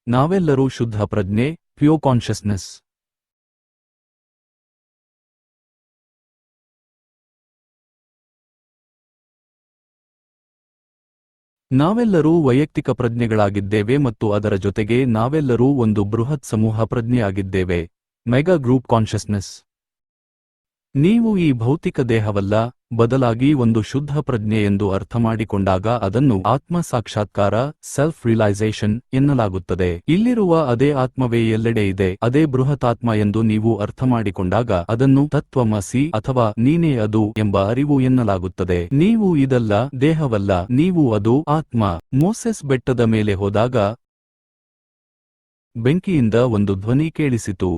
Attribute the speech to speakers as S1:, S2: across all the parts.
S1: ನಾವೆಲ್ಲರೂ ಶುದ್ಧ ಪ್ರಜ್ಞೆ, ಪ್ಯೂರ್ ಕಾನ್ಷಿಯಸ್ನೆಸ್. ನಾವೆಲ್ಲರೂ ವೈಯಕ್ತಿಕ ಪ್ರಜ್ಞೆಗಳಾಗಿದ್ದೇವೆ ಮತ್ತು ಅದರ ಜೊತೆಗೆ ನಾವೆಲ್ಲರೂ ಒಂದು ಬೃಹತ್ ಸಮೂಹ ಪ್ರಜ್ಞೆಯಾಗಿದ್ದೇವೆ, ಮೆಗಾ ಗ್ರೂಪ್ ಕಾನ್ಷಿಯಸ್ನೆಸ್. ನೀವು ಈ ಭೌತಿಕ ದೇಹವಲ್ಲ, ಬದಲಾಗಿ ಒಂದು ಶುದ್ಧ ಪ್ರಜ್ಞೆ ಎಂದು ಅರ್ಥಮಾಡಿಕೊಂಡಾಗ ಅದನ್ನು ಆತ್ಮ ಸಾಕ್ಷಾತ್ಕಾರ, ಸೆಲ್ಫ್ ರಿಯಲೈಸೇಷನ್ ಎನ್ನಲಾಗುತ್ತದೆ. ಇಲ್ಲಿರುವ ಅದೇ ಆತ್ಮವೇ ಎಲ್ಲೆಡೆ ಇದೆ, ಅದೇ ಬೃಹತಾತ್ಮ ಎಂದು ನೀವು ಅರ್ಥಮಾಡಿಕೊಂಡಾಗ ಅದನ್ನು ತತ್ವಮಸಿ ಅಥವಾ ನೀನೇ ಅದು ಎಂಬ ಅರಿವು ಎನ್ನಲಾಗುತ್ತದೆ. ನೀವು ಇದಲ್ಲ, ದೇಹವಲ್ಲ, ನೀವು ಅದು ಆತ್ಮ. ಮೋಸೆಸ್ ಬೆಟ್ಟದ ಮೇಲೆ ಹೋದಾಗ ಬೆಂಕಿಯಿಂದ ಒಂದು ಧ್ವನಿ ಕೇಳಿಸಿತು.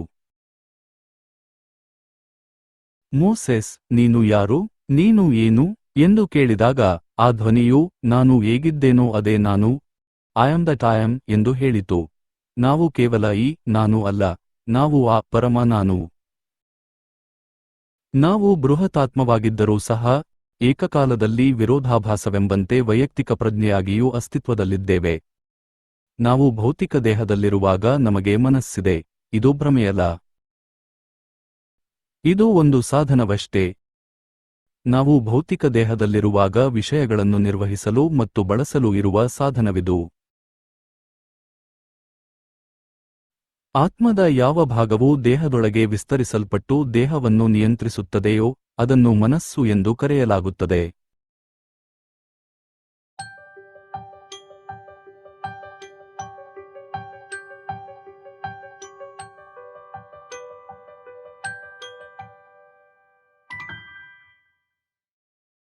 S1: ಮೋಸೆಸ್, ನೀನು ಯಾರು? ನೀನು ಏನು? ಎಂದು ಕೇಳಿದಾಗ ಆ ಧ್ವನಿಯು, ನಾನು ಹೇಗಿದ್ದೇನೋ ಅದೇ ನಾನು, I am that I am ಎಂದು ಹೇಳಿತು. ನಾವು ಕೇವಲ ಈ ನಾನು ಅಲ್ಲ, ನಾವು ಆ ಪರಮ ನಾನು. ನಾವು ಬೃಹತಾತ್ಮವಾಗಿದ್ದರೂ ಸಹ ಏಕಕಾಲದಲ್ಲಿ ವಿರೋಧಾಭಾಸವೆಂಬಂತೆ ವೈಯಕ್ತಿಕ ಪ್ರಜ್ಞೆಯಾಗಿಯೂ ಅಸ್ತಿತ್ವದಲ್ಲಿದ್ದೇವೆ. ನಾವು ಭೌತಿಕ ದೇಹದಲ್ಲಿರುವಾಗ ನಮಗೆ ಮನಸ್ಸಿದೆ, ಇದು ಭ್ರಮೆಯಲ್ಲ. ಇದು ಒಂದು ಸಾಧನವಷ್ಟೇ. ನಾವು ಭೌತಿಕ ದೇಹದಲ್ಲಿರುವಾಗ ವಿಷಯಗಳನ್ನು ನಿರ್ವಹಿಸಲು ಮತ್ತು ಬಳಸಲು ಇರುವ ಸಾಧನವಿದು. ಆತ್ಮದ ಯಾವ ಭಾಗವು ದೇಹದೊಳಗೆ ವಿಸ್ತರಿಸಲ್ಪಟ್ಟು ದೇಹವನ್ನು ನಿಯಂತ್ರಿಸುತ್ತದೆಯೋ ಅದನ್ನು ಮನಸ್ಸು ಎಂದು ಕರೆಯಲಾಗುತ್ತದೆ.